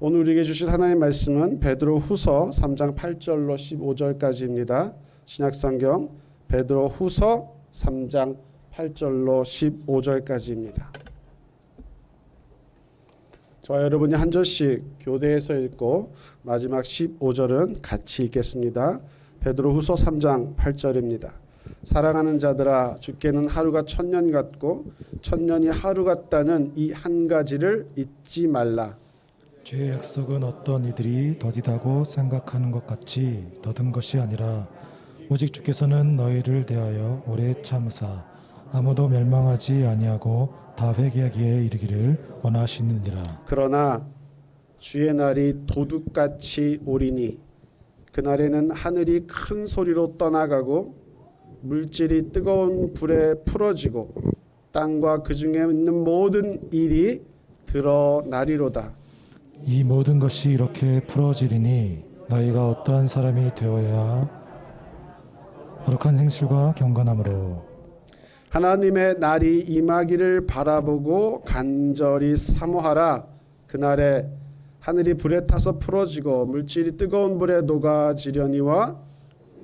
오늘 우리에게 주신 하나님의 말씀은 베드로후서 3장 8절로 15절까지입니다. 신약성경 베드로후서 3장 8절로 15절까지입니다. 저와 여러분이 한 절씩 교대해서 읽고 마지막 15절은 같이 읽겠습니다. 베드로후서 3장 8절입니다. 사랑하는 자들아, 주께는 하루가 천년 같고 천년이 하루 같다는 이 한 가지를 잊지 말라. 주의 약속은 어떤 이들이 더디다고 생각하는 것 같이 더딘 것이 아니라 오직 주께서는 너희를 대하여 오래 참으사 아무도 멸망하지 아니하고 다 회개하기에 이르기를 원하시느니라. 그러나 주의 날이 도둑같이 오리니 그날에는 하늘이 큰 소리로 떠나가고 물질이 뜨거운 불에 풀어지고 땅과 그 중에 있는 모든 일이 드러나리로다. 이 모든 것이 이렇게 풀어지리니 너희가 어떠한 사람이 되어야 거룩한 행실과 경건함으로 하나님의 날이 임하기를 바라보고 간절히 사모하라. 그날에 하늘이 불에 타서 풀어지고 물질이 뜨거운 불에 녹아지려니와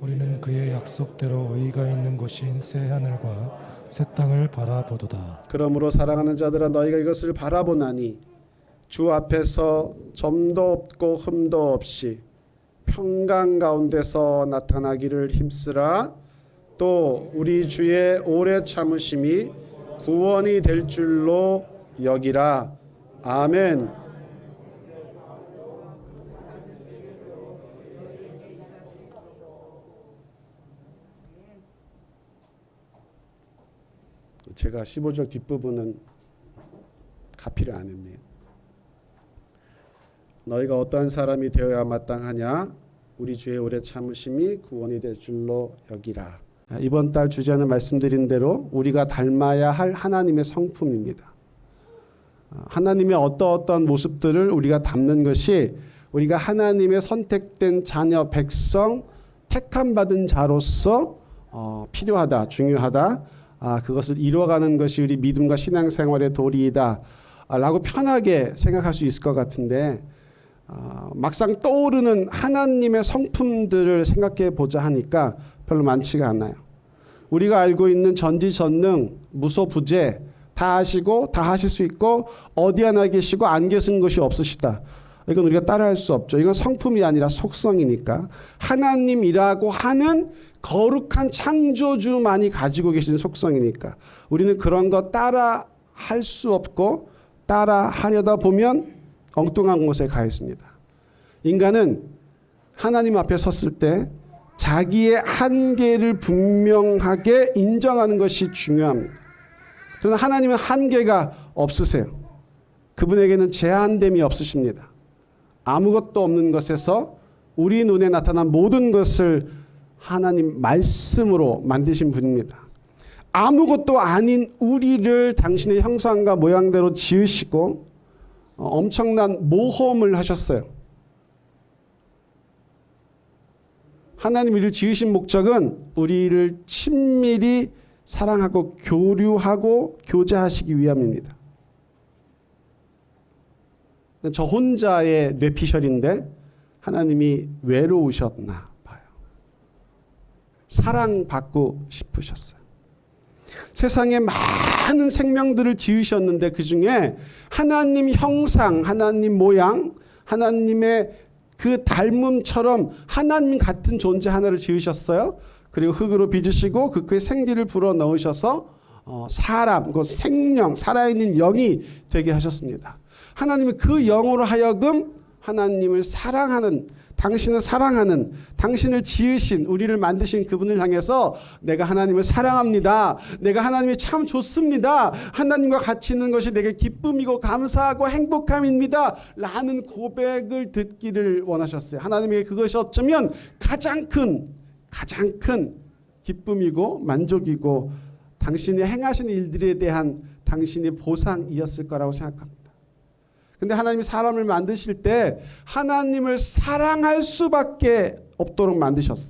우리는 그의 약속대로 의가 있는 곳인 새 하늘과 새 땅을 바라보도다. 그러므로 사랑하는 자들아, 너희가 이것을 바라보나니 주 앞에서 점도 없고 흠도 없이 평강 가운데서 나타나기를 힘쓰라. 또 우리 주의 오래 참으심이 구원이 될 줄로 여기라. 아멘. 제가 15절 뒷부분은 가피를 안 했네요. 너희가 어떠한 사람이 되어야 마땅하냐? 우리 주의 오래 참으심이 구원이 될 줄로 여기라. 이번 달 주제는 말씀드린 대로 우리가 닮아야 할 하나님의 성품입니다. 하나님의 어떤 모습들을 우리가 담는 것이 우리가 하나님의 선택된 자녀 백성 택함 받은 자로서 필요하다, 중요하다. 그것을 이루어가는 것이 우리 믿음과 신앙생활의 도리이다 라고 편하게 생각할 수 있을 것 같은데 막상 떠오르는 하나님의 성품들을 생각해 보자 하니까 별로 많지가 않아요. 우리가 알고 있는 전지전능, 무소부재, 다 하시고 다 하실 수 있고 어디 하나 계시고 안 계신 것이 없으시다. 이건 우리가 따라할 수 없죠. 이건 성품이 아니라 속성이니까 하나님이라고 하는 거룩한 창조주만이 가지고 계신 속성이니까 우리는 그런 거 따라 할 수 없고 따라 하려다 보면 엉뚱한 곳에 가 있습니다. 인간은 하나님 앞에 섰을 때 자기의 한계를 분명하게 인정하는 것이 중요합니다. 그러나 하나님은 한계가 없으세요. 그분에게는 제한됨이 없으십니다. 아무것도 없는 것에서 우리 눈에 나타난 모든 것을 하나님 말씀으로 만드신 분입니다. 아무것도 아닌 우리를 당신의 형상과 모양대로 지으시고 엄청난 모험을 하셨어요. 하나님 우리를 지으신 목적은 우리를 친밀히 사랑하고 교류하고 교제하시기 위함입니다. 저 혼자의 뇌피셜인데 하나님이 외로우셨나 봐요. 사랑받고 싶으셨어요. 세상에 많은 생명들을 지으셨는데 그중에 하나님 형상, 하나님 모양, 하나님의 그 닮음처럼 하나님 같은 존재 하나를 지으셨어요. 그리고 흙으로 빚으시고 그의 생기를 불어넣으셔서 사람, 그 생명, 살아있는 영이 되게 하셨습니다. 하나님이 그 영으로 하여금 하나님을 사랑하는, 당신을 사랑하는, 당신을 지으신, 우리를 만드신 그분을 향해서 내가 하나님을 사랑합니다. 내가 하나님이 참 좋습니다. 하나님과 같이 있는 것이 내게 기쁨이고 감사하고 행복함입니다. 라는 고백을 듣기를 원하셨어요. 하나님에게 그것이 어쩌면 가장 큰 기쁨이고 만족이고 당신이 행하신 일들에 대한 당신의 보상이었을 거라고 생각합니다. 근데 하나님이 사람을 만드실 때 하나님을 사랑할 수밖에 없도록 만드셨어.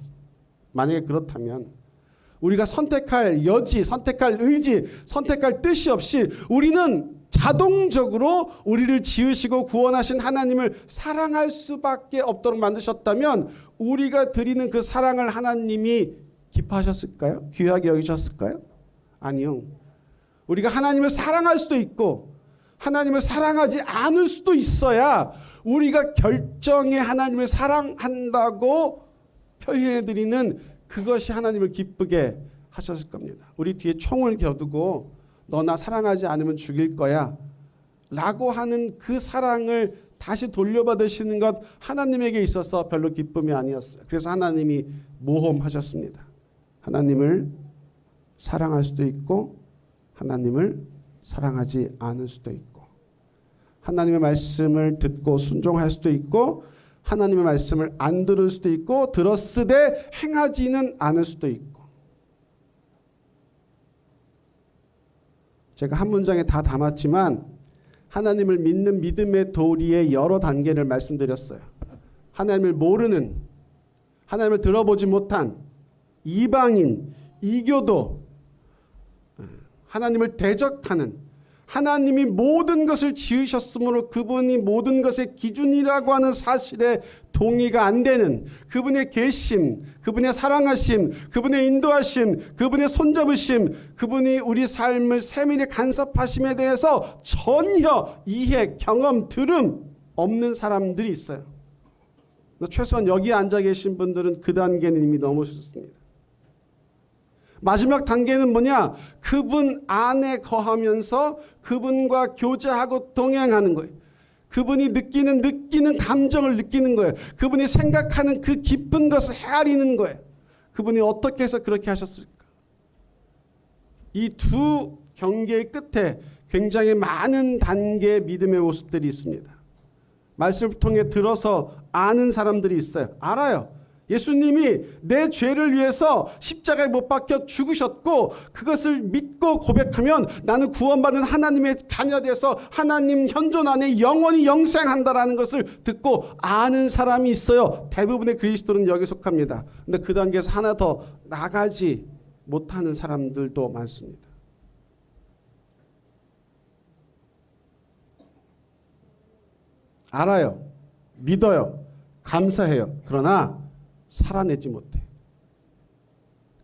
만약에 그렇다면 우리가 선택할 여지, 선택할 의지, 선택할 뜻이 없이 우리는 자동적으로 우리를 지으시고 구원하신 하나님을 사랑할 수밖에 없도록 만드셨다면 우리가 드리는 그 사랑을 하나님이 기뻐하셨을까요? 귀하게 여기셨을까요? 아니요. 우리가 하나님을 사랑할 수도 있고 하나님을 사랑하지 않을 수도 있어야 우리가 결정에 하나님을 사랑한다고 표현해드리는 그것이 하나님을 기쁘게 하셨을 겁니다. 우리 뒤에 총을 겨두고 너 나 사랑하지 않으면 죽일 거야 라고 하는 그 사랑을 다시 돌려받으시는 것 하나님에게 있어서 별로 기쁨이 아니었어요. 그래서 하나님이 모험하셨습니다. 하나님을 사랑할 수도 있고 하나님을 사랑하지 않을 수도 있고 하나님의 말씀을 듣고 순종할 수도 있고 하나님의 말씀을 안 들을 수도 있고 들었으되 행하지는 않을 수도 있고 제가 한 문장에 다 담았지만 하나님을 믿는 믿음의 도리의 여러 단계를 말씀드렸어요. 하나님을 모르는 하나님을 들어보지 못한 이방인, 이교도 하나님을 대적하는 하나님이 모든 것을 지으셨으므로 그분이 모든 것의 기준이라고 하는 사실에 동의가 안 되는 그분의 계심, 그분의 사랑하심, 그분의 인도하심, 그분의 손잡으심, 그분이 우리 삶을 세밀히 간섭하심에 대해서 전혀 이해, 경험, 들음 없는 사람들이 있어요. 최소한 여기 앉아 계신 분들은 그 단계는 이미 넘으셨습니다. 마지막 단계는 뭐냐? 그분 안에 거하면서 그분과 교제하고 동행하는 거예요. 그분이 느끼는 감정을 느끼는 거예요. 그분이 생각하는 그 깊은 것을 헤아리는 거예요. 그분이 어떻게 해서 그렇게 하셨을까? 이 두 경계의 끝에 굉장히 많은 단계의 믿음의 모습들이 있습니다. 말씀을 통해 들어서 아는 사람들이 있어요. 알아요. 예수님이 내 죄를 위해서 십자가에 못 박혀 죽으셨고 그것을 믿고 고백하면 나는 구원받은 하나님의 자녀돼서 하나님 현존 안에 영원히 영생한다라는 것을 듣고 아는 사람이 있어요. 대부분의 그리스도는 여기 속합니다. 근데 그 단계에서 하나 더 나가지 못하는 사람들도 많습니다. 알아요. 믿어요. 감사해요. 그러나 살아내지 못해.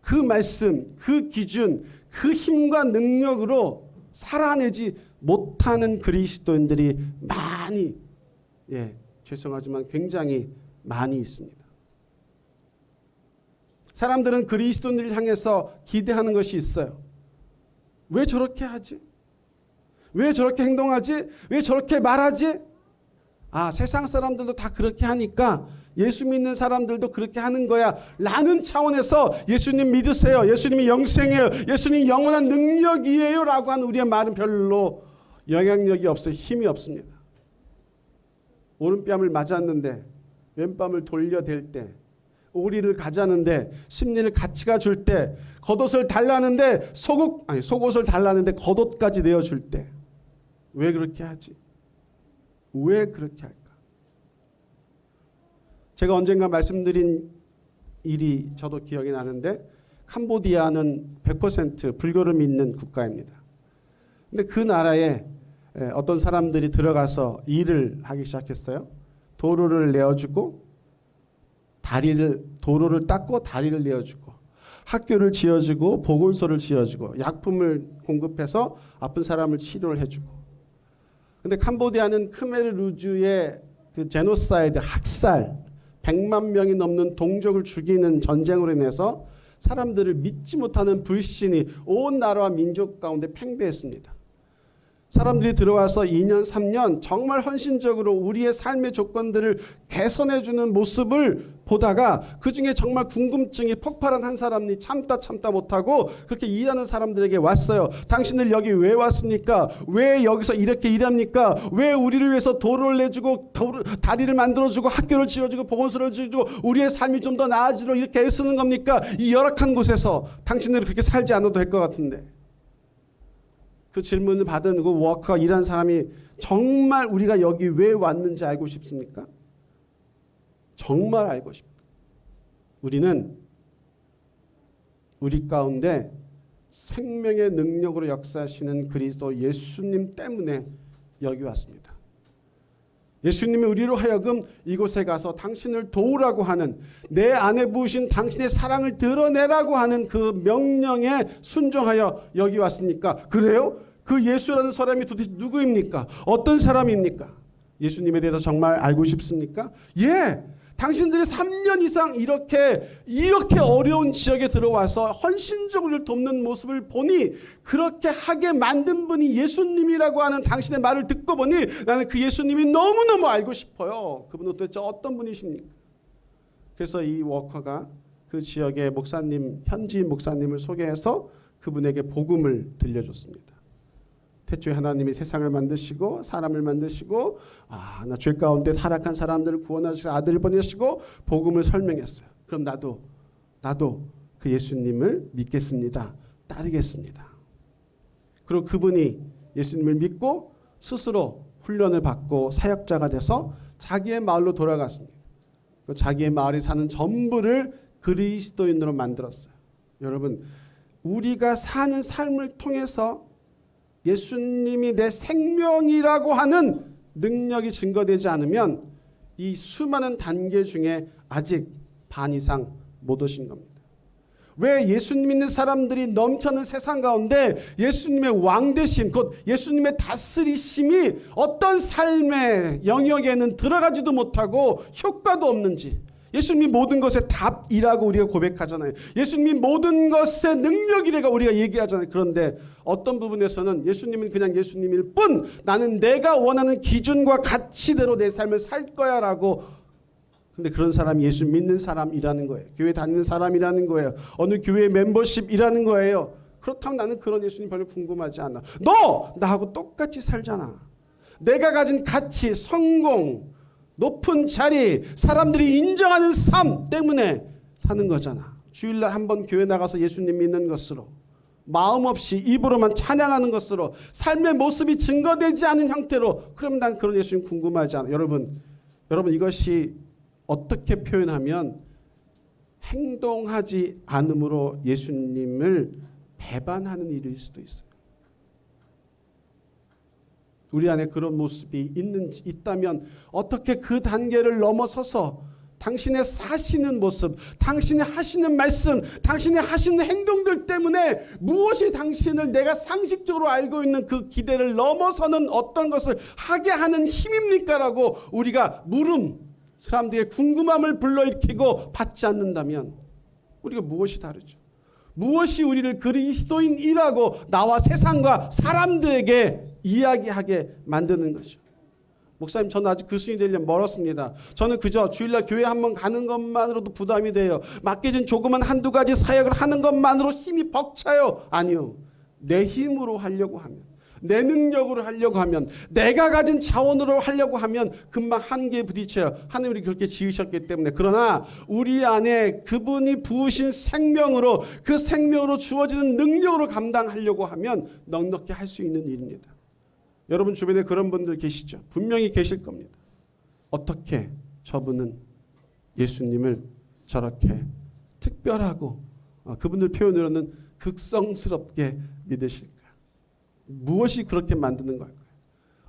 그 말씀, 그 기준, 그 힘과 능력으로 살아내지 못하는 그리스도인들이 많이, 죄송하지만 굉장히 많이 있습니다. 사람들은 그리스도인들을 향해서 기대하는 것이 있어요. 왜 저렇게 하지? 왜 저렇게 행동하지? 왜 저렇게 말하지? 세상 사람들도 다 그렇게 하니까 예수 믿는 사람들도 그렇게 하는 거야 라는 차원에서 예수님 믿으세요. 예수님이 영생이에요. 예수님이 영원한 능력이에요 라고 하는 우리의 말은 별로 영향력이 없어요. 힘이 없습니다. 오른뺨을 맞았는데 왼뺨을 돌려댈 때, 오리를 가자는데 심리를 같이 가줄 때, 겉옷을 달라는데 속옷을 달라는데 겉옷까지 내어줄 때 왜 그렇게 하지? 왜 그렇게 할까? 제가 언젠가 말씀드린 일이 저도 기억이 나는데 캄보디아는 100% 불교를 믿는 국가입니다. 근데 그 나라에 어떤 사람들이 들어가서 일을 하기 시작했어요. 도로를 내어주고 도로를 닦고 다리를 내어주고 학교를 지어주고 보건소를 지어주고 약품을 공급해서 아픈 사람을 치료를 해주고. 근데 캄보디아는 크메르루주의 그 제노사이드 학살 100만 명이 넘는 동족을 죽이는 전쟁으로 인해서 사람들을 믿지 못하는 불신이 온 나라와 민족 가운데 팽배했습니다. 사람들이 들어와서 2년 3년 정말 헌신적으로 우리의 삶의 조건들을 개선해주는 모습을 보다가 그중에 정말 궁금증이 폭발한 한 사람이 참다 못하고 그렇게 일하는 사람들에게 왔어요. 당신들 여기 왜 왔습니까? 왜 여기서 이렇게 일합니까? 왜 우리를 위해서 도로를 내주고 다리를 만들어주고 학교를 지어주고 보건소를 지어주고 우리의 삶이 좀 더 나아지도록 이렇게 애쓰는 겁니까? 이 열악한 곳에서 당신들은 그렇게 살지 않아도 될 것 같은데. 그 질문을 받은 그 워커 일한 사람이 정말 우리가 여기 왜 왔는지 알고 싶습니까? 정말 알고 싶다. 우리는 우리 가운데 생명의 능력으로 역사하시는 그리스도 예수님 때문에 여기 왔습니다. 예수님이 우리로 하여금 이곳에 가서 당신을 도우라고 하는, 내 안에 부으신 당신의 사랑을 드러내라고 하는 그 명령에 순종하여 여기 왔습니까? 그래요? 그 예수라는 사람이 도대체 누구입니까? 어떤 사람입니까? 예수님에 대해서 정말 알고 싶습니까? 예! 당신들이 3년 이상 이렇게 어려운 지역에 들어와서 헌신적으로 돕는 모습을 보니, 그렇게 하게 만든 분이 예수님이라고 하는 당신의 말을 듣고 보니 나는 그 예수님이 너무너무 알고 싶어요. 그분은 도대체 어떤 분이십니까? 그래서 이 워커가 그 지역의 목사님, 현지 목사님을 소개해서 그분에게 복음을 들려줬습니다. 태초에 하나님이 세상을 만드시고 사람을 만드시고 나 죄 가운데 타락한 사람들을 구원하시고 아들을 보내시고 복음을 설명했어요. 그럼 나도 그 예수님을 믿겠습니다. 따르겠습니다. 그리고 그분이 예수님을 믿고 스스로 훈련을 받고 사역자가 돼서 자기의 마을로 돌아갔습니다. 자기의 마을에 사는 전부를 그리스도인으로 만들었어요. 여러분, 우리가 사는 삶을 통해서 예수님이 내 생명이라고 하는 능력이 증거되지 않으면 이 수많은 단계 중에 아직 반 이상 못 오신 겁니다. 왜 예수님 믿는 사람들이 넘쳐는 세상 가운데 예수님의 왕되심, 곧 예수님의 다스리심이 어떤 삶의 영역에는 들어가지도 못하고 효과도 없는지, 예수님이 모든 것의 답이라고 우리가 고백하잖아요. 예수님이 모든 것의 능력이라고 우리가 얘기하잖아요. 그런데 어떤 부분에서는 예수님은 그냥 예수님일 뿐, 나는 내가 원하는 기준과 가치대로 내 삶을 살 거야 라고. 근데 그런 사람이 예수 믿는 사람이라는 거예요. 교회 다니는 사람이라는 거예요. 어느 교회 멤버십이라는 거예요. 그렇다면 나는 그런 예수님 별로 궁금하지 않아. 너 나하고 똑같이 살잖아. 내가 가진 가치, 성공, 높은 자리, 사람들이 인정하는 삶 때문에 사는 거잖아. 주일날 한번 교회 나가서 예수님 믿는 것으로, 마음 없이 입으로만 찬양하는 것으로, 삶의 모습이 증거되지 않은 형태로, 그럼 난 그런 예수님 궁금하지 않아. 여러분 이것이 어떻게 표현하면 행동하지 않음으로 예수님을 배반하는 일일 수도 있어요. 우리 안에 그런 모습이 있다면 어떻게 그 단계를 넘어서서 당신의 사시는 모습, 당신이 하시는 말씀, 당신이 하시는 행동들 때문에 무엇이 당신을 내가 상식적으로 알고 있는 그 기대를 넘어서는 어떤 것을 하게 하는 힘입니까? 라고 우리가 사람들의 궁금함을 불러일으키고 받지 않는다면 우리가 무엇이 다르죠? 무엇이 우리를 그리스도인이라고 나와 세상과 사람들에게 이야기하게 만드는 것이죠. 목사님, 저는 아직 그리스도인이 되려면 멀었습니다. 저는 그저 주일날 교회 한번 가는 것만으로도 부담이 돼요. 맡겨진 조그만 한두 가지 사역을 하는 것만으로 힘이 벅차요. 아니요. 내 힘으로 하려고 하면, 내 능력으로 하려고 하면, 내가 가진 자원으로 하려고 하면 금방 한계에 부딪혀요. 하나님이 그렇게 지으셨기 때문에. 그러나 우리 안에 그분이 부으신 생명으로, 그 생명으로 주어지는 능력으로 감당하려고 하면 넉넉히 할 수 있는 일입니다. 여러분 주변에 그런 분들 계시죠? 분명히 계실 겁니다. 어떻게 저분은 예수님을 저렇게 특별하고 그분들 표현으로는 극성스럽게 믿으실까? 무엇이 그렇게 만드는 걸까요?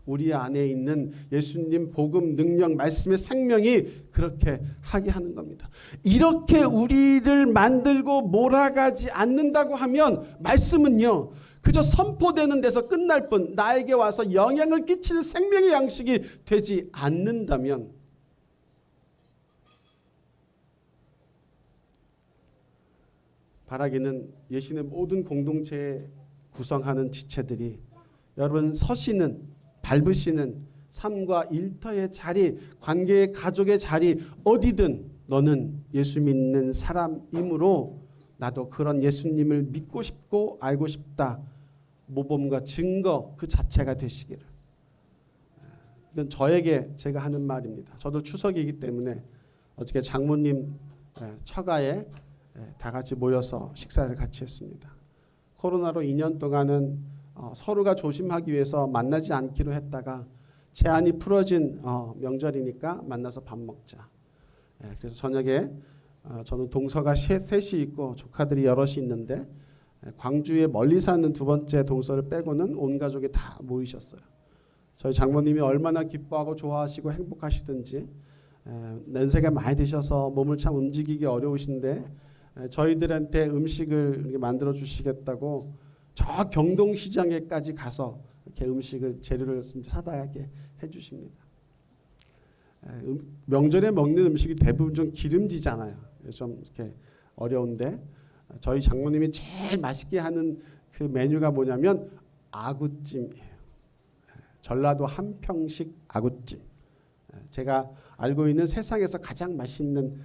우리 안에 있는 예수님 복음 능력 말씀의 생명이 그렇게 하게 하는 겁니다. 이렇게 우리를 만들고 몰아가지 않는다고 하면 말씀은요, 그저 선포되는 데서 끝날 뿐 나에게 와서 영향을 끼치는 생명의 양식이 되지 않는다면 바라기는 예수님의 모든 공동체에 구성하는 지체들이 여러분 서시는, 밟으시는 삶과 일터의 자리, 관계의 가족의 자리 어디든 너는 예수 믿는 사람이므로 나도 그런 예수님을 믿고 싶고 알고 싶다. 모범과 증거 그 자체가 되시기를. 이건 저에게 제가 하는 말입니다. 저도 추석이기 때문에 어저께 장모님 처가에 다 같이 모여서 식사를 같이 했습니다. 코로나로 2년 동안은 서로가 조심하기 위해서 만나지 않기로 했다가 제한이 풀어진 명절이니까 만나서 밥 먹자. 그래서 저녁에 저는 동서가 셋이 있고 조카들이 여럿이 있는데 광주에 멀리 사는 두 번째 동서를 빼고는 온 가족이 다 모이셨어요. 저희 장모님이 얼마나 기뻐하고 좋아하시고 행복하시든지 연세가 많이 드셔서 몸을 참 움직이기 어려우신데 저희들한테 음식을 이렇게 만들어 주시겠다고 저 경동시장에까지 가서 이렇게 음식을 재료를 사다하게 해주십니다. 명절에 먹는 음식이 대부분 좀 기름지잖아요. 좀 이렇게 어려운데 저희 장모님이 제일 맛있게 하는 그 메뉴가 뭐냐면 아구찜이에요. 전라도 한평식 아구찜. 제가 알고 있는 세상에서 가장 맛있는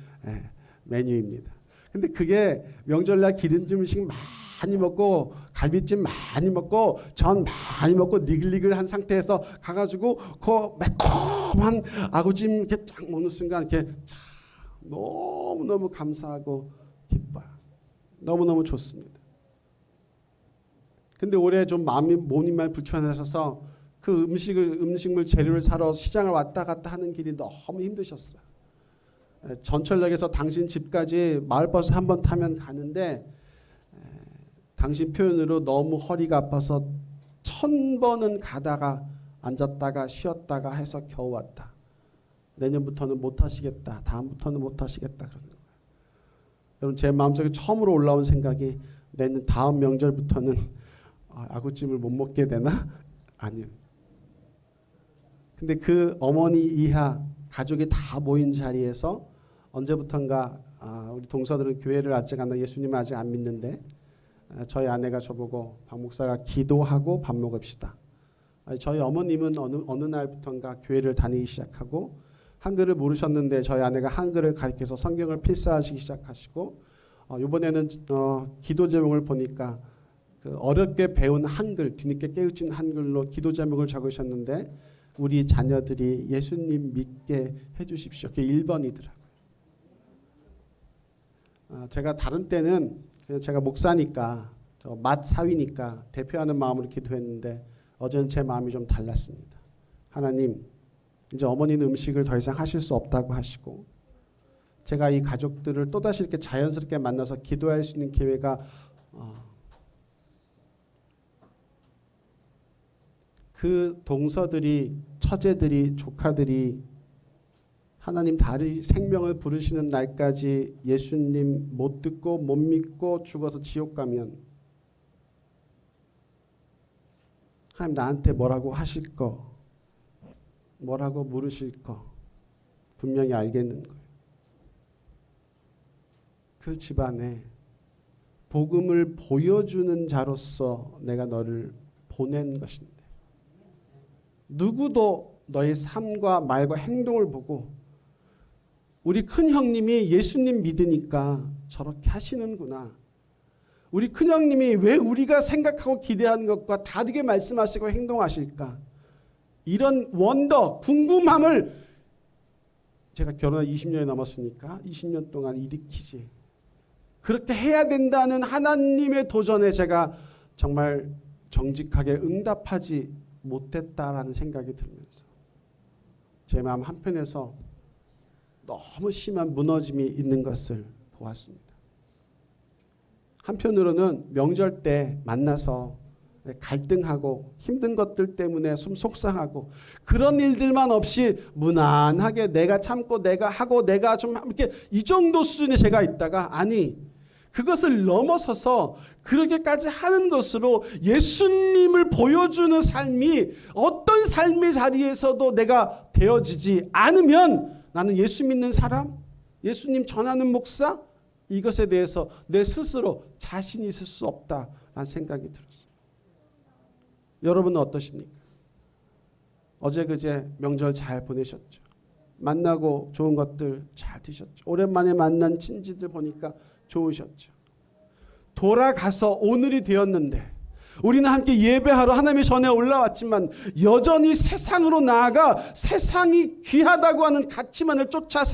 메뉴입니다. 근데 그게 명절날 기름진 음식 많이 먹고 갈비찜 많이 먹고 전 많이 먹고 니글니글한 상태에서 가가지고 그 매콤한 아구찜 이렇게 쫙 먹는 순간 이렇게 참 너무너무 감사하고 기뻐요. 너무너무 좋습니다. 근데 올해 좀 몸이 많이 불편하셔서 그 음식물 재료를 사러 시장을 왔다 갔다 하는 길이 너무 힘드셨어요. 전철역에서 당신 집까지 마을버스 한 번 타면 가는데 당신 표현으로 너무 허리가 아파서 1000번은 가다가 앉았다가 쉬었다가 해서 겨우 왔다. 내년부터는 못 하시겠다. 다음부터는 못 하시겠다. 그러는 거예요. 여러분 제 마음속에 처음으로 올라온 생각이 내년 다음 명절부터는 아구찜을 못 먹게 되나? 아니요. 근데 그 어머니 이하 가족이 다 모인 자리에서 언제부턴가 우리 동서들은 교회를 아직 안 예수님을 아직 안 믿는데 저희 아내가 저보고 박 목사가 기도하고 밥 먹읍시다. 저희 어머님은 어느 날부턴가 교회를 다니기 시작하고 한글을 모르셨는데 저희 아내가 한글을 가르쳐서 성경을 필사하시기 시작하시고 이번에는 기도 제목을 보니까 그 어렵게 배운 한글 뒤늦게 깨우친 한글로 기도 제목을 적으셨는데 우리 자녀들이 예수님 믿게 해주십시오. 그게 1번이더라고요. 제가 다른 때는 제가 목사니까 맛 사위니까 대표하는 마음으로 기도했는데 어제는 제 마음이 좀 달랐습니다. 하나님 이제 어머니는 음식을 더 이상 하실 수 없다고 하시고 제가 이 가족들을 또다시 이렇게 자연스럽게 만나서 기도할 수 있는 기회가 그 동서들이 처제들이 조카들이 하나님 다리 생명을 부르시는 날까지 예수님 못 듣고 못 믿고 죽어서 지옥 가면 하나님 나한테 뭐라고 하실 거 뭐라고 물으실 거 분명히 알겠는 거예요. 그 집안에 복음을 보여주는 자로서 내가 너를 보낸 것인데 누구도 너의 삶과 말과 행동을 보고 우리 큰형님이 예수님 믿으니까 저렇게 하시는구나. 우리 큰형님이 왜 우리가 생각하고 기대하는 것과 다르게 말씀하시고 행동하실까? 이런 원더, 궁금함을 제가 결혼한 20년이 넘었으니까 20년 동안 일으키지. 그렇게 해야 된다는 하나님의 도전에 제가 정말 정직하게 응답하지 못했다라는 생각이 들면서 제 마음 한편에서 너무 심한 무너짐이 있는 것을 보았습니다. 한편으로는 명절 때 만나서 갈등하고 힘든 것들 때문에 좀 속상하고 그런 일들만 없이 무난하게 내가 참고 내가 하고 내가 좀 이렇게 이 정도 수준에 제가 있다가 아니 그것을 넘어서서 그렇게까지 하는 것으로 예수님을 보여주는 삶이 어떤 삶의 자리에서도 내가 되어지지 않으면 나는 예수 믿는 사람, 예수님 전하는 목사 이것에 대해서 내 스스로 자신이 있을 수 없다라는 생각이 들었어요. 여러분은 어떠십니까? 어제 그제 명절 잘 보내셨죠? 만나고 좋은 것들 잘 드셨죠? 오랜만에 만난 친지들 보니까 좋으셨죠? 돌아가서 오늘이 되었는데 우리는 함께 예배하러 하나님의 전에 올라왔지만 여전히 세상으로 나아가 세상이 귀하다고 하는 가치만을 쫓아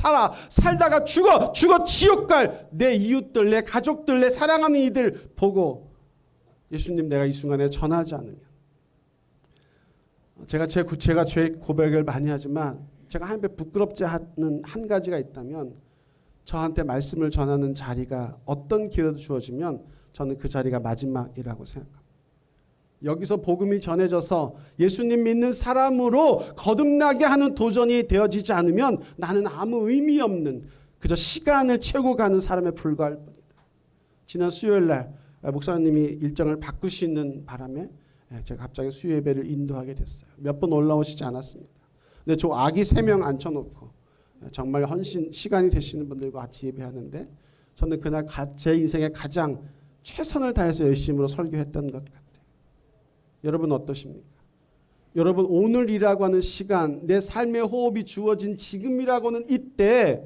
살다가 죽어 지옥 갈 내 이웃들, 내 가족들, 내 사랑하는 이들 보고 예수님 내가 이 순간에 전하지 않으면 제가 제 고백을 많이 하지만 제가 하나님께 부끄럽지 않은 한 가지가 있다면 저한테 말씀을 전하는 자리가 어떤 기회도 주어지면 저는 그 자리가 마지막이라고 생각합니다. 여기서 복음이 전해져서 예수님 믿는 사람으로 거듭나게 하는 도전이 되어지지 않으면 나는 아무 의미 없는 그저 시간을 채우고 가는 사람에 불과할 뿐이다. 지난 수요일 날 목사님이 일정을 바꾸시는 바람에 제가 갑자기 수요 예배를 인도하게 됐어요. 몇 번 올라오시지 않았습니다. 근데 저 아기 3명 앉혀놓고 정말 헌신 시간이 되시는 분들과 같이 예배하는데 저는 그날 제 인생에 가장 최선을 다해서 열심으로 설교했던 것 같아요. 여러분 어떠십니까? 여러분 오늘이라고 하는 시간, 내 삶의 호흡이 주어진 지금이라고는 이때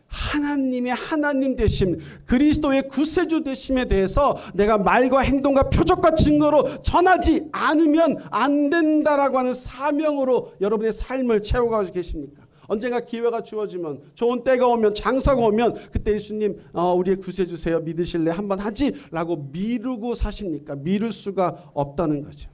하나님의 하나님 되심, 그리스도의 구세주 되심에 대해서 내가 말과 행동과 표적과 증거로 전하지 않으면 안 된다라고 하는 사명으로 여러분의 삶을 채워가고 계십니까? 언젠가 기회가 주어지면, 좋은 때가 오면, 장사가 오면 그때 예수님 우리의 구세주세요 믿으실래? 한번 하지라고 미루고 사십니까? 미룰 수가 없다는 거죠.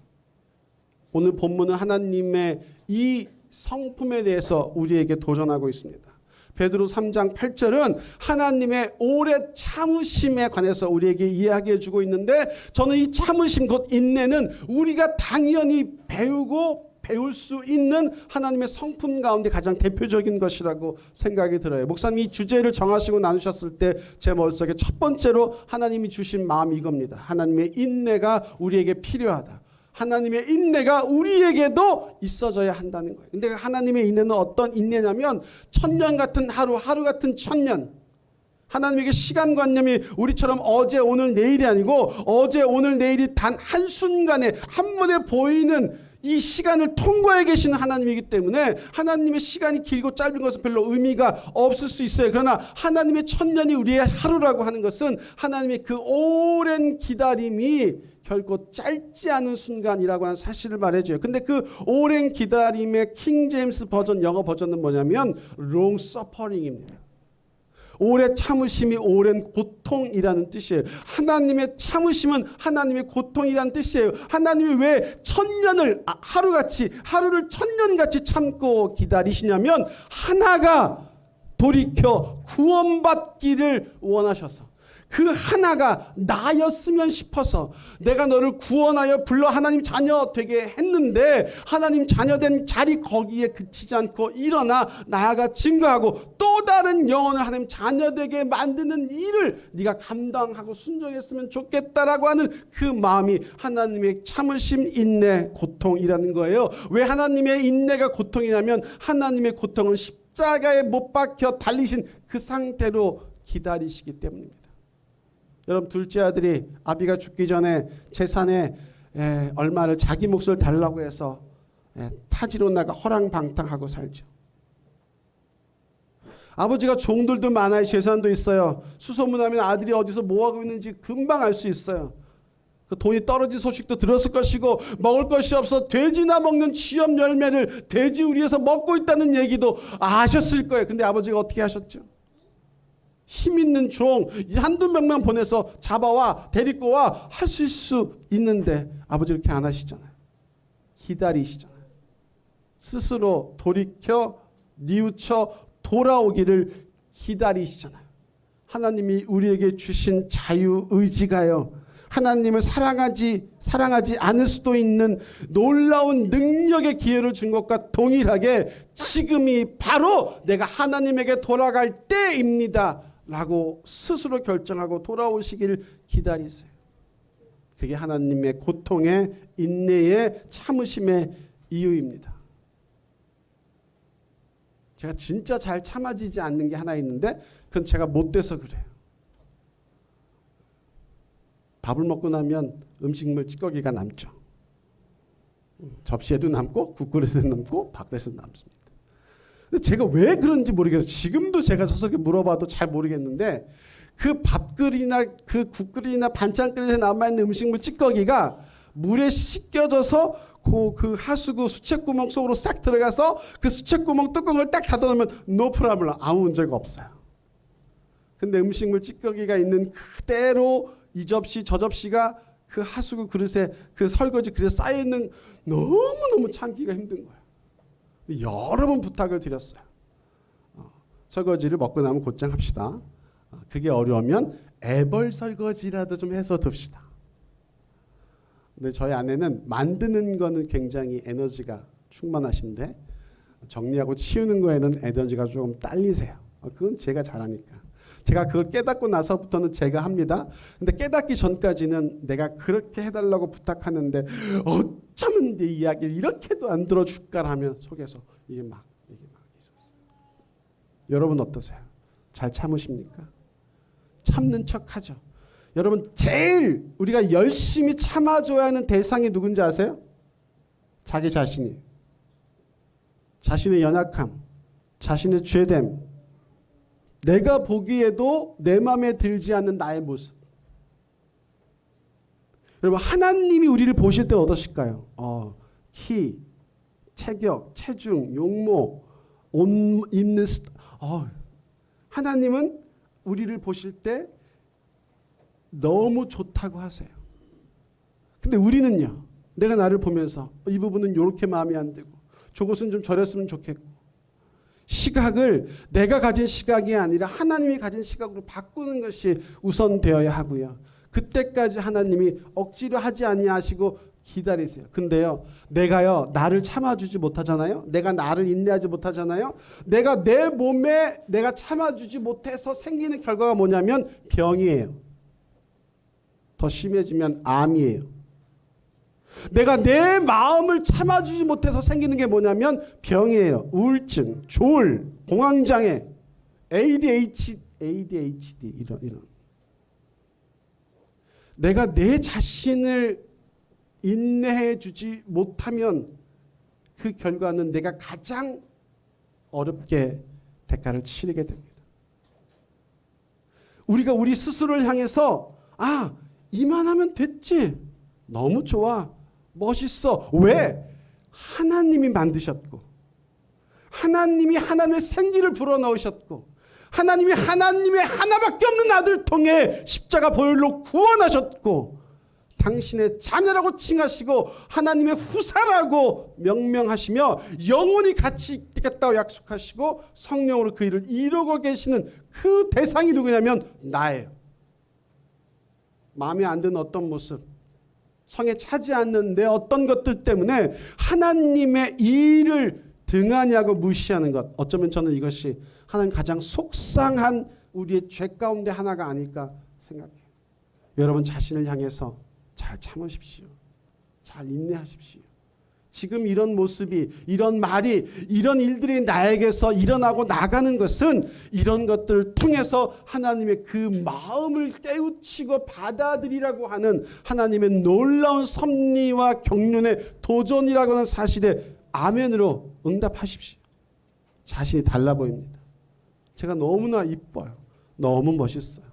오늘 본문은 하나님의 이 성품에 대해서 우리에게 도전하고 있습니다. 베드로 3장 8절은 하나님의 오래 참으심에 관해서 우리에게 이야기해 주고 있는데 저는 이 참으심 곧 인내는 우리가 당연히 배울 수 있는 하나님의 성품 가운데 가장 대표적인 것이라고 생각이 들어요. 목사님이 이 주제를 정하시고 나누셨을 때 제 머릿속에 첫 번째로 하나님이 주신 마음이 이겁니다. 하나님의 인내가 우리에게 필요하다. 하나님의 인내가 우리에게도 있어져야 한다는 거예요. 근데 하나님의 인내는 어떤 인내냐면 천년 같은 하루, 하루 같은 천년. 하나님에게 시간관념이 우리처럼 어제 오늘 내일이 아니고 어제 오늘 내일이 단 한순간에 한 번에 보이는 이 시간을 통과해 계시는 하나님이기 때문에 하나님의 시간이 길고 짧은 것은 별로 의미가 없을 수 있어요. 그러나 하나님의 천년이 우리의 하루라고 하는 것은 하나님의 그 오랜 기다림이 결코 짧지 않은 순간이라고 하는 사실을 말해줘요. 근데 그 오랜 기다림의 킹 제임스 버전, 영어 버전은 뭐냐면 long suffering입니다. 오래 참으심이 오랜 고통이라는 뜻이에요. 하나님의 참으심은 하나님의 고통이라는 뜻이에요. 하나님이 왜 천년을 하루를 천년같이 참고 기다리시냐면 하나가 돌이켜 구원받기를 원하셔서 그 하나가 나였으면 싶어서 내가 너를 구원하여 불러 하나님 자녀 되게 했는데 하나님 자녀된 자리 거기에 그치지 않고 일어나 나아가 증거하고 또 다른 영혼을 하나님 자녀 되게 만드는 일을 네가 감당하고 순종했으면 좋겠다라고 하는 그 마음이 하나님의 참으심, 인내, 고통이라는 거예요. 왜 하나님의 인내가 고통이냐면 하나님의 고통은 십자가에 못 박혀 달리신 그 상태로 기다리시기 때문입니다. 여러분 둘째 아들이 아비가 죽기 전에 재산에 얼마를 자기 몫을 달라고 해서 타지로 나가 허랑방탕하고 살죠. 아버지가 종들도 많아요. 재산도 있어요. 수소문하면 아들이 어디서 뭐하고 있는지 금방 알 수 있어요. 그 돈이 떨어진 소식도 들었을 것이고 먹을 것이 없어 돼지나 먹는 취업 열매를 돼지 우리에서 먹고 있다는 얘기도 아셨을 거예요. 근데 아버지가 어떻게 하셨죠? 힘 있는 종 한두 명만 보내서 잡아와 데리고 와 하실 수 있는데 아버지 그렇게 안 하시잖아요. 기다리시잖아요. 스스로 돌이켜 뉘우쳐 돌아오기를 기다리시잖아요. 하나님이 우리에게 주신 자유의지가요. 하나님을 사랑하지 않을 수도 있는 놀라운 능력의 기회를 준 것과 동일하게 지금이 바로 내가 하나님에게 돌아갈 때입니다. 라고 스스로 결정하고 돌아오시길 기다리세요. 그게 하나님의 고통의 인내의 참으심의 이유입니다. 제가 진짜 잘 참아지지 않는 게 하나 있는데 그건 제가 못돼서 그래요. 밥을 먹고 나면 음식물 찌꺼기가 남죠. 접시에도 남고 국그릇에도 남고 밥그릇에도 남습니다. 근데 제가 왜 그런지 모르겠어요. 지금도 제가 저렇게 물어봐도 잘 모르겠는데 그 밥그릇이나 그 국그릇이나 반찬그릇에 남아있는 음식물 찌꺼기가 물에 씻겨져서 그 하수구 수채구멍 속으로 싹 들어가서 그 수채구멍 뚜껑을 딱 닫아놓으면 no problem, 아무 문제가 없어요. 근데 음식물 찌꺼기가 있는 그대로 이 접시 저 접시가 그 하수구 그릇에 그 설거지 그릇에 쌓여있는 너무너무 참기가 힘든 거예요. 여러 번 부탁을 드렸어요. 설거지를 먹고 나면 곧장 합시다. 그게 어려우면 애벌 설거지라도 좀 해서 둡시다. 근데 저희 아내는 만드는 거는 굉장히 에너지가 충만하신데 정리하고 치우는 거에는 에너지가 조금 딸리세요. 그건 제가 잘하니까. 제가 그걸 깨닫고 나서부터는 제가 합니다. 근데 깨닫기 전까지는 내가 그렇게 해달라고 부탁하는데 어쩌면 내 이야기를 이렇게도 안 들어줄까 하면 속에서 이게 막 있었어요. 여러분 어떠세요? 잘 참으십니까? 참는 척하죠. 여러분 제일 우리가 열심히 참아줘야 하는 대상이 누군지 아세요? 자기 자신이. 자신의 연약함, 자신의 죄됨, 내가 보기에도 내 마음에 들지 않는 나의 모습. 여러분 하나님이 우리를 보실 때 어떠실까요? 키, 체격, 체중, 용모, 옷 입는 하나님은 우리를 보실 때 너무 좋다고 하세요. 근데 우리는요. 내가 나를 보면서 이 부분은 이렇게 마음에 안 들고 저것은 좀 저랬으면 좋겠고 시각을 내가 가진 시각이 아니라 하나님이 가진 시각으로 바꾸는 것이 우선되어야 하고요. 그때까지 하나님이 억지로 하지 아니하시고 기다리세요. 근데요. 내가요. 나를 참아주지 못하잖아요. 내가 나를 인내하지 못하잖아요. 내가 내 몸에 내가 참아주지 못해서 생기는 결과가 뭐냐면 병이에요. 더 심해지면 암이에요. 내가 내 마음을 참아주지 못해서 생기는 게 뭐냐면 병이에요. 우울증, 조울, 공황장애, ADHD 이런. 내가 내 자신을 인내해 주지 못하면 그 결과는 내가 가장 어렵게 대가를 치르게 됩니다. 우리가 우리 스스로를 향해서 이만하면 됐지. 너무 좋아. 멋있어. 왜? 하나님이 만드셨고 하나님이 하나님의 생기를 불어넣으셨고 하나님이 하나님의 하나밖에 없는 아들 통해 십자가 보혈로 구원하셨고 당신의 자녀라고 칭하시고 하나님의 후사라고 명명하시며 영원히 같이 있겠다고 약속하시고 성령으로 그 일을 이루고 계시는 그 대상이 누구냐면 나예요. 마음에 안 드는 어떤 모습, 성에 차지 않는 내 어떤 것들 때문에 하나님의 일을 등하냐고 무시하는 것. 어쩌면 저는 이것이 하나님 가장 속상한 우리의 죄 가운데 하나가 아닐까 생각해요. 여러분 자신을 향해서 잘 참으십시오. 잘 인내하십시오. 지금 이런 모습이, 이런 말이, 이런 일들이 나에게서 일어나고 나가는 것은 이런 것들을 통해서 하나님의 그 마음을 깨우치고 받아들이라고 하는 하나님의 놀라운 섭리와 경륜의 도전이라고 하는 사실에 아멘으로 응답하십시오. 자신이 달라 보입니다. 제가 너무나 이뻐요. 너무 멋있어요.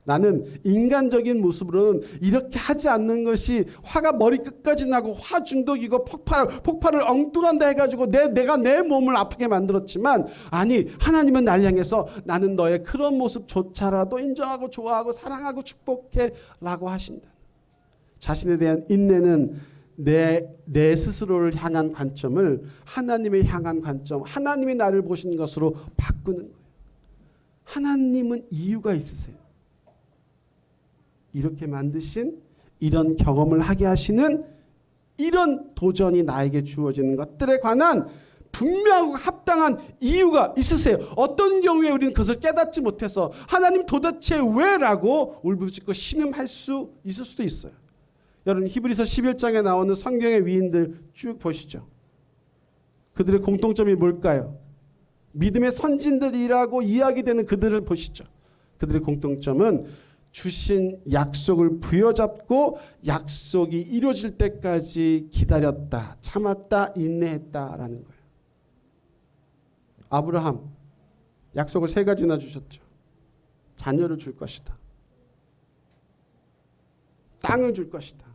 나는 인간적인 모습으로는 이렇게 하지 않는 것이 화가 머리 끝까지 나고 화 중독이고 폭발을 엉뚱한다 해가지고 내가 내 몸을 아프게 만들었지만 아니 하나님은 날 향해서 나는 너의 그런 모습조차라도 인정하고 좋아하고 사랑하고 축복해 라고 하신다. 자신에 대한 인내는 내 스스로를 향한 관점을 하나님의 향한 관점, 하나님이 나를 보신 것으로 바꾸는 거예요. 하나님은 이유가 있으세요. 이렇게 만드신 이런 경험을 하게 하시는 이런 도전이 나에게 주어지는 것들에 관한 분명하고 합당한 이유가 있으세요. 어떤 경우에 우리는 그것을 깨닫지 못해서 하나님 도대체 왜라고 울부짖고 신음할 수 있을 수도 있어요. 여러분 히브리서 11장에 나오는 성경의 위인들 쭉 보시죠. 그들의 공통점이 뭘까요? 믿음의 선진들이라고 이야기되는 그들을 보시죠. 그들의 공통점은 주신 약속을 부여잡고 약속이 이루어질 때까지 기다렸다, 참았다, 인내했다라는 거예요. 아브라함 약속을 3가지나 주셨죠. 자녀를 줄 것이다. 땅을 줄 것이다.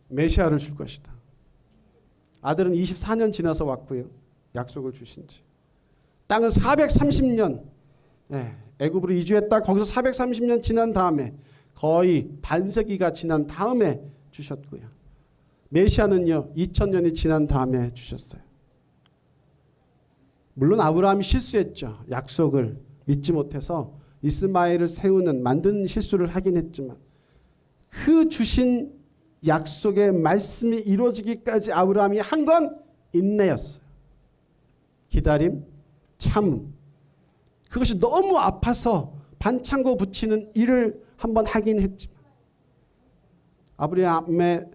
메시아를 줄 것이다. 아들은 24년 지나서 왔고요. 약속을 주신 지. 땅은 430년 애굽으로 이주했다. 거기서 430년 지난 다음에 거의 반세기가 지난 다음에 주셨고요. 메시아는요 2000년이 지난 다음에 주셨어요. 물론 아브라함이 실수했죠. 약속을 믿지 못해서 이스마엘을 세우는 만드는 실수를 하긴 했지만 그 주신 약속의 말씀이 이루어지기까지 아브라함이 한 건 인내였어요. 기다림, 참음. 그것이 너무 아파서 반창고 붙이는 일을 한번 하긴 했지만 아브라함의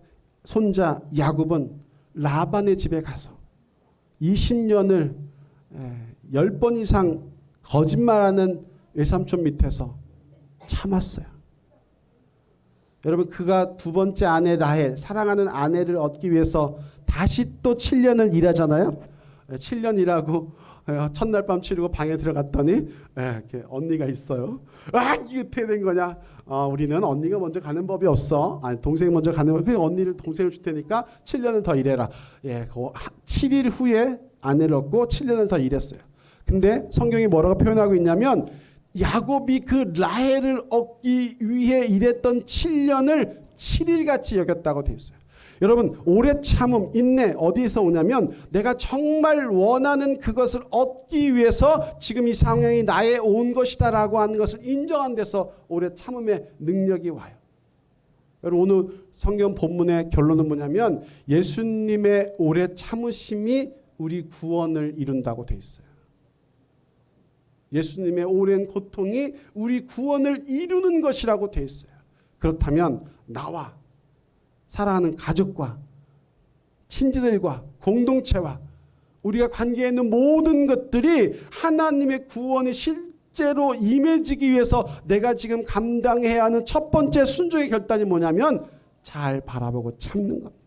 손자 야곱은 라반의 집에 가서 20년을 10번 이상 거짓말하는 외삼촌 밑에서 참았어요. 여러분, 그가 두 번째 아내 라헬, 사랑하는 아내를 얻기 위해서 다시 또 7년을 일하잖아요. 7년 일하고 첫날 밤 치르고 방에 들어갔더니 이렇게 언니가 있어요. 이게 어떻게 된 거냐? 우리는 언니가 먼저 가는 법이 없어. 아니, 동생이 먼저 가는 법. 그래, 언니를 동생을 줄 테니까 7년을 더 일해라. 7일 후에 아내를 얻고 7년을 더 일했어요. 근데 성경이 뭐라고 표현하고 있냐면 야곱이 그 라헬을 얻기 위해 일했던 7년을 7일같이 여겼다고 되어 있어요. 여러분, 오래 참음, 인내 어디에서 오냐면 내가 정말 원하는 그것을 얻기 위해서 지금 이 상황이 나에 온 것이다라고 하는 것을 인정한 데서 오래 참음의 능력이 와요. 여러분, 오늘 성경 본문의 결론은 뭐냐면 예수님의 오래 참으심이 우리 구원을 이룬다고 되어 있어요. 예수님의 오랜 고통이 우리 구원을 이루는 것이라고 되어 있어요. 그렇다면 나와 사랑하는 가족과 친지들과 공동체와 우리가 관계에 있는 모든 것들이 하나님의 구원이 실제로 임해지기 위해서 내가 지금 감당해야 하는 첫 번째 순종의 결단이 뭐냐면 잘 바라보고 참는 겁니다.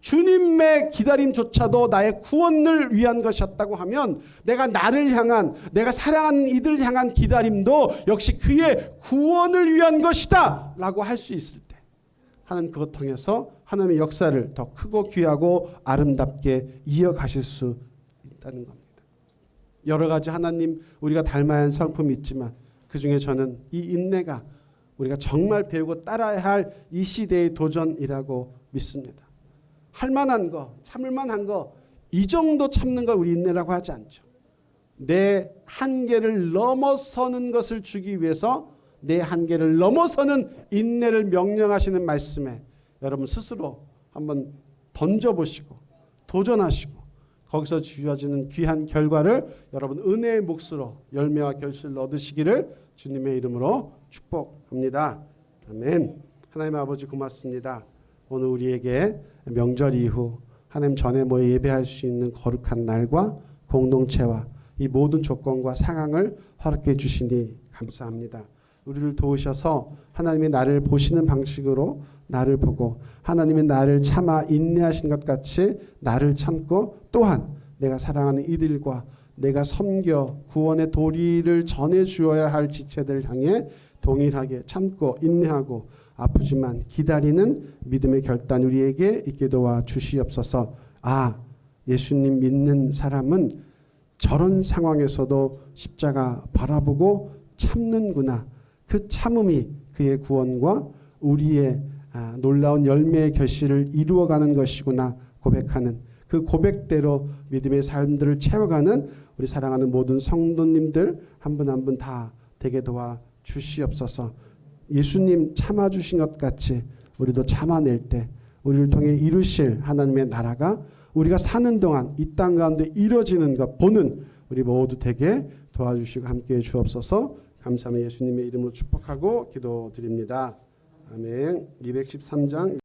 주님의 기다림조차도 나의 구원을 위한 것이었다고 하면 내가 나를 향한, 내가 사랑하는 이들을 향한 기다림도 역시 그의 구원을 위한 것이다 라고 할 수 있을 때 하나님 그것 통해서 하나님의 역사를 더 크고 귀하고 아름답게 이어가실 수 있다는 겁니다. 여러 가지 하나님 우리가 닮아야 할 성품이 있지만 그중에 저는 이 인내가 우리가 정말 배우고 따라야 할 이 시대의 도전이라고 믿습니다. 할 만한 거, 참을 만한 거, 이 정도 참는 걸 우리 인내라고 하지 않죠. 내 한계를 넘어서는 것을 주기 위해서 내 한계를 넘어서는 인내를 명령하시는 말씀에 여러분 스스로 한번 던져보시고 도전하시고 거기서 주어지는 귀한 결과를 여러분 은혜의 몫으로 열매와 결실을 얻으시기를 주님의 이름으로 축복합니다. 아멘. 하나님 아버지 고맙습니다. 오늘 우리에게 명절 이후 하나님 전에 모여 예배할 수 있는 거룩한 날과 공동체와 이 모든 조건과 상황을 허락해 주시니 감사합니다. 우리를 도우셔서 하나님이 나를 보시는 방식으로 나를 보고 하나님이 나를 참아 인내하신 것 같이 나를 참고 또한 내가 사랑하는 이들과 내가 섬겨 구원의 도리를 전해 주어야 할 지체들을 향해 동일하게 참고 인내하고 아프지만 기다리는 믿음의 결단 우리에게 있게 도와 주시옵소서. 예수님 믿는 사람은 저런 상황에서도 십자가 바라보고 참는구나. 그 참음이 그의 구원과 우리의 놀라운 열매의 결실을 이루어가는 것이구나 고백하는 그 고백대로 믿음의 삶들을 채워가는 우리 사랑하는 모든 성도님들 한 분 한 분 다 되게 도와 주시옵소서. 예수님 참아주신 것 같이 우리도 참아낼 때 우리를 통해 이루실 하나님의 나라가 우리가 사는 동안 이 땅 가운데 이루어지는 것 보는 우리 모두 되게 도와주시고 함께해 주옵소서. 감사하며 예수님의 이름으로 축복하고 기도드립니다. 아멘. 213장